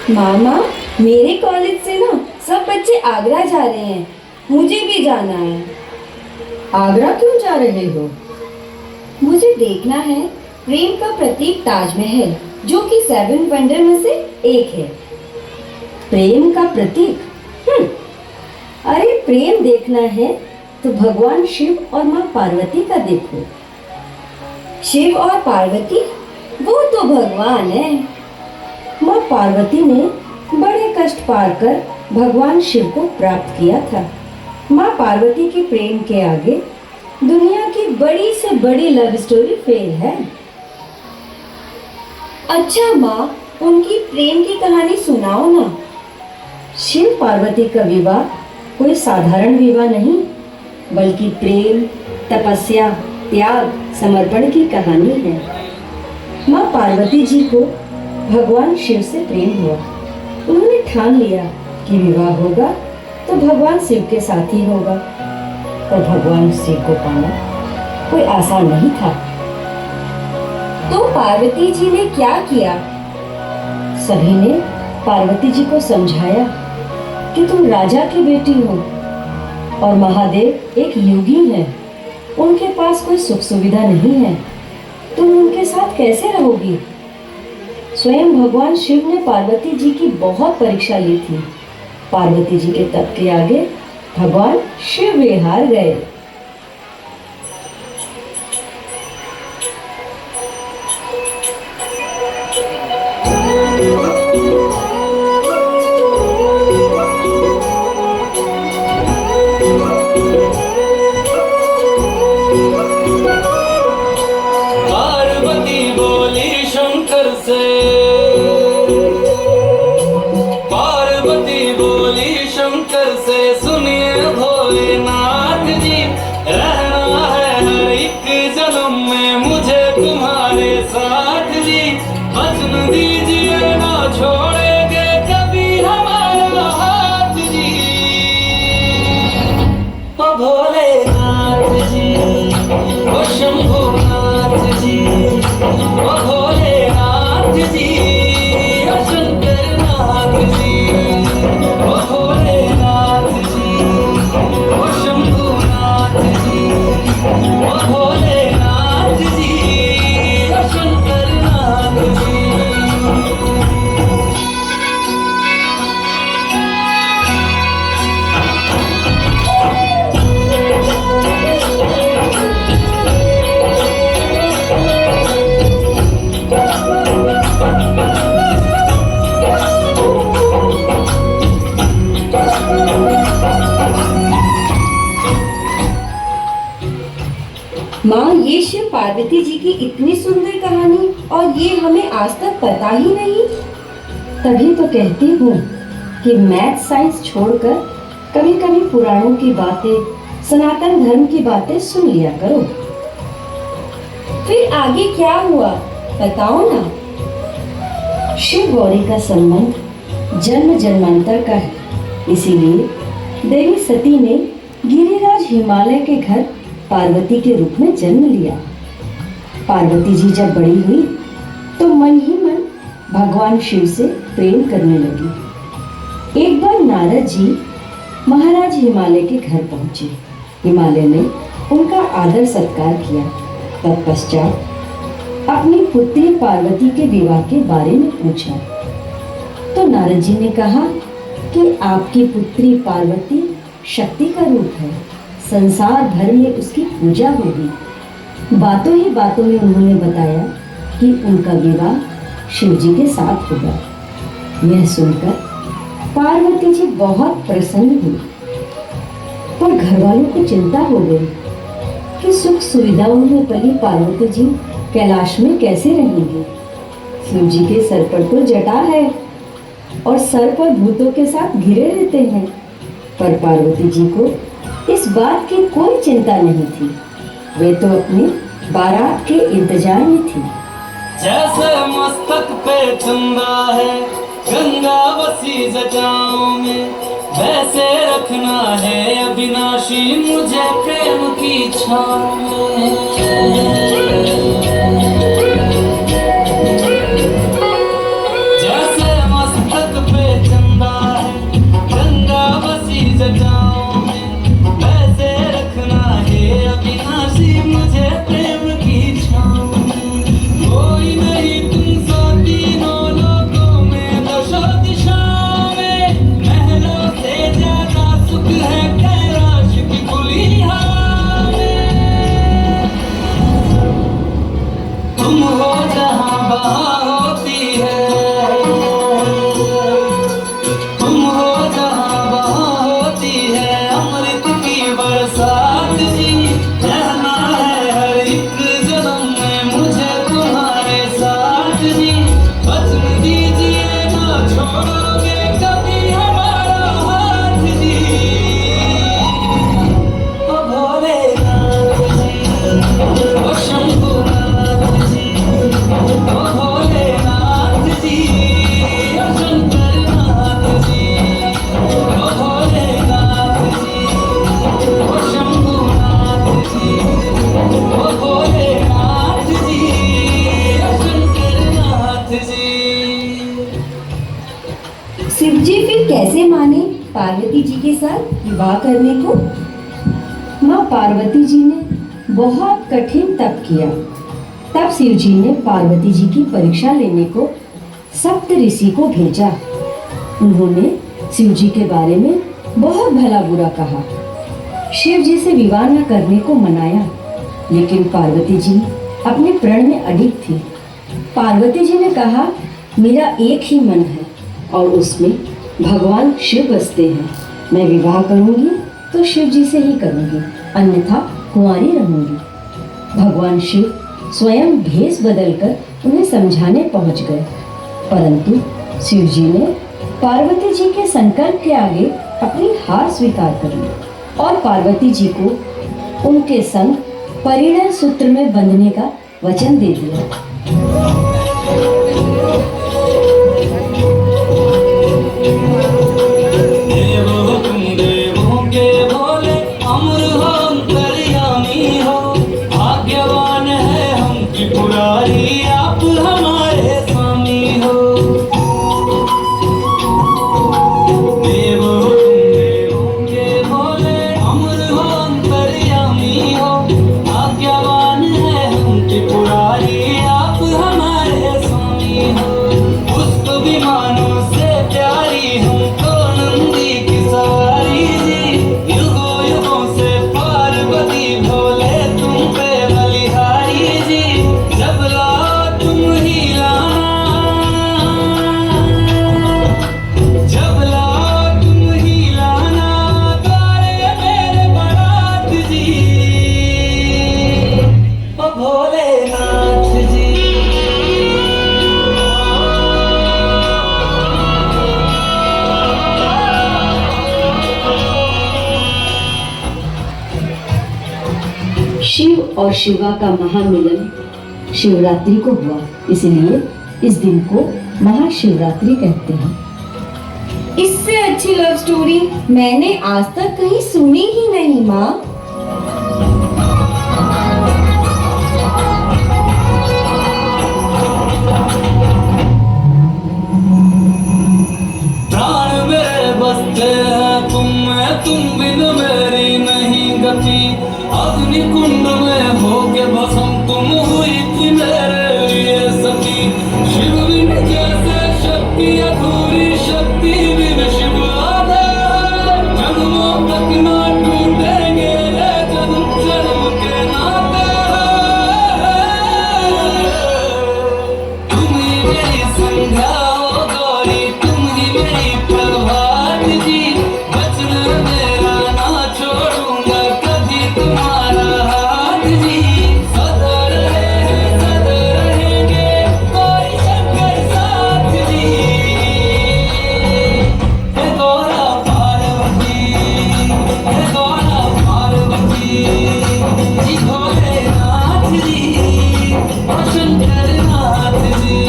मामा, मेरे कॉलेज से ना सब बच्चे आगरा जा रहे हैं। मुझे भी जाना है। आगरा क्यों जा रहे हो? मुझे देखना है प्रेम का प्रतीक ताजमहल, जो कि 7 वंडर में से एक है। प्रेम का प्रतीक? अरे प्रेम देखना है तो भगवान शिव और माँ पार्वती का देखो। शिव और पार्वती वो तो भगवान है। माँ पार्वती ने बड़े कष्ट पाकर भगवान शिव को प्राप्त किया था। माँ पार्वती के प्रेम के आगे दुनिया की बड़ी से बड़ी लव स्टोरी फेल है। अच्छा माँ, उनकी प्रेम की कहानी सुनाओ ना। शिव पार्वती का विवाह कोई साधारण विवाह नहीं, बल्कि प्रेम, तपस्या, त्याग, समर्पण की कहानी है। माँ पार्वती जी को भगवान शिव से प्रेम हुआ। उन्होंने ठान लिया कि विवाह होगा तो भगवान शिव के साथ ही होगा। पर भगवान शिव को पाना कोई आसान नहीं था। तो पार्वती जी ने क्या किया? सभी ने पार्वती जी को समझाया कि तुम राजा की बेटी हो और महादेव एक योगी हैं। उनके पास कोई सुख सुविधा नहीं है, तुम उनके साथ कैसे रहोगी? स्वयं भगवान शिव ने पार्वती जी की बहुत परीक्षा ली थी। पार्वती जी के तप के आगे भगवान शिव भी हार गए। पार्वती बोली शंकर से, पार्वती बोली शंकर से, सुनिए भोलेनाथ जी, रहना है हर एक जन्म में मुझे तुम्हारे साथ जी। वचन दीजिए ना छोड़ेंगे कभी हमारा हाथ जी। ओ भोलेनाथ जी, ओ शंभुनाथ जी, ओ भोलेनाथ जी, ओ शंकरनाथ जी, ओ भोलेनाथ जी, ओ शंभुनाथ जी, ओ भोलेनाथ जी, ओ शंकरनाथ जी। माँ, ये शिव पार्वती जी की इतनी सुंदर कहानी और ये हमें आज तक पता ही नहीं। तभी तो कहती हूँ कि मैथ साइंस छोड़कर कभी कभी पुराणों की बातें, सनातन धर्म की बातें सुन लिया करो। फिर आगे क्या हुआ बताओ ना। शिव गौरी का संबंध जन्म जन्मांतर का है, इसीलिए देवी सती ने गिरिराज हिमालय के घर पार्वती के रूप में जन्म लिया। पार्वती जी जब बड़ी हुई तो मन ही मन भगवान शिव से प्रेम करने लगी। एक बार नारद जी महाराज हिमालय के घर पहुंचे। हिमालय ने उनका आदर सत्कार किया। तत्पश्चात अपनी पुत्री पार्वती के विवाह के बारे में पूछा तो नारद जी ने कहा कि आपकी पुत्री पार्वती शक्ति का रूप है, संसार भर में उसकी पूजा होगी। बातों ही बातों में उन्होंने बताया कि उनका विवाह शिव जी के साथ होगा। यह सुनकर पार्वती जी बहुत प्रसन्न हुई, पर घर वालों को चिंता हो गई कि सुख सुविधाओं में पली पार्वती जी कैलाश में कैसे रहेंगी। शिव जी के सर पर तो जटा है और सर पर भूतों के साथ घिरे रहते हैं, पर पार्वती जी को इस बात की कोई चिंता नहीं थी। वे तो अपनी बारात के इंतजार में थी। जैसे मस्तक पे चंदा है गंगा बसी जटाओं में, वैसे रखना है अविनाशी मुझे प्रेम की छाँव में। जैसे मस्तक माने पार्वती जी के साथ विवाह करने को? माँ पार्वती जी ने बहुत कठिन तप किया। तब शिव जी ने पार्वती जी की परीक्षा लेने को सप्त ऋषि को भेजा। उन्होंने शिव जी के बारे में बहुत भला बुरा कहा। शिव जी से विवाह न करने को मनाया, लेकिन पार्वती जी अपने प्रण में अडिग थी। पार्वती जी ने कहा, मेरा एक ही मन है और उसमें भगवान शिव बसते हैं। मैं विवाह करूंगी तो शिव जी से ही करूंगी, अन्यथा कुंवारी रहूंगी। भगवान शिव स्वयं भेष बदलकर उन्हें समझाने पहुंच गए, परंतु शिव जी ने पार्वती जी के संकल्प के आगे अपनी हार स्वीकार कर ली और पार्वती जी को उनके संग परिणय सूत्र में बंधने का वचन दे दिया। शिव और शिवा का महामिलन शिवरात्रि को हुआ, इसलिए इस दिन को महाशिवरात्रि कहते हैं। इससे अच्छी लव स्टोरी मैंने आज तक कहीं सुनी ही नहीं माँ। प्राण मेरे बसते हैं तुम बिन मेरी नहीं गति। अग्नि कुंड में होके भस्म तुम हुई थी मेरे लिए सती। शिव बिन जैसे शक्ति अधूरी, शक्ति बिन शिव आधा। जन्मों तक ना टूटेंगे ये जन्म जन्म के नाते। तुम ही मेरी संध्या हो गौरी, तुम ही मेरी प्रभात जी। वचन मेरा ना छोड़ूंगा कभी तुम्हारा हाथ जी। सदा रहेंगे कोई शंकर साथ जी। हे गौरा पार्वती, हे गौरा पार्वती जी। भोलेनाथ जी, ओ शंकर नाथ जी,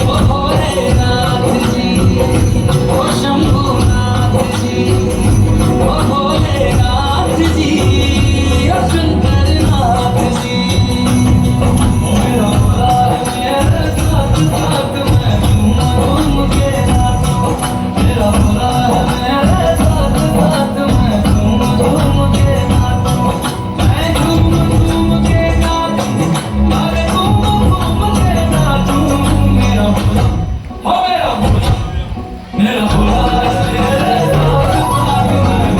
ओ भोलेनाथ जी, ओ शंभुनाथ जी, ओ भोलेनाथ जी, ओ शंकर नाथ जी। मेरा भोला मेरे साथ साथ मैं झूम के नाचूं। मेरा भोला मेरे साथ साथ मैं झूम के नाचूं। मैं झूम के नाचूं, अरे घूम के नाचूं। मेरा भोला, ओ मेरा भोला, मेरा भोला मेरे साथ साथ मैं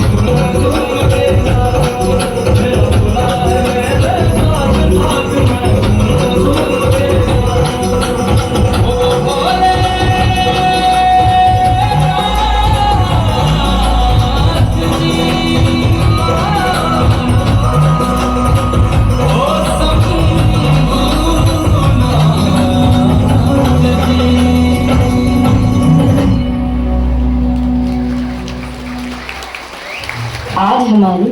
झूम के नाचूं। मेरा भोला मेरे साथ साथ मैं झूम के नाचूं। ओ भोले आज हमारे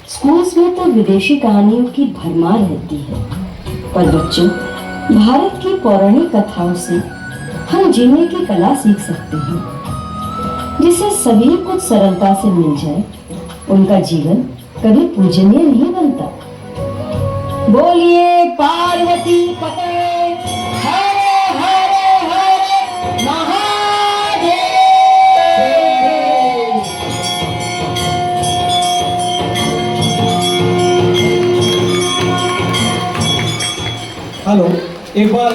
स्कूल्स में तो विदेशी कहानियों की भरमार रहती है, पर बच्चों, भारत की पौराणिक कथाओं से हम जीने की कला सीख सकते हैं, जिससे सभी कुछ सरलता से मिल जाए। उनका जीवन कभी पूजनीय नहीं बनता। बोलिए पार्वती पते हरे हरे हरे महादेव। एक बार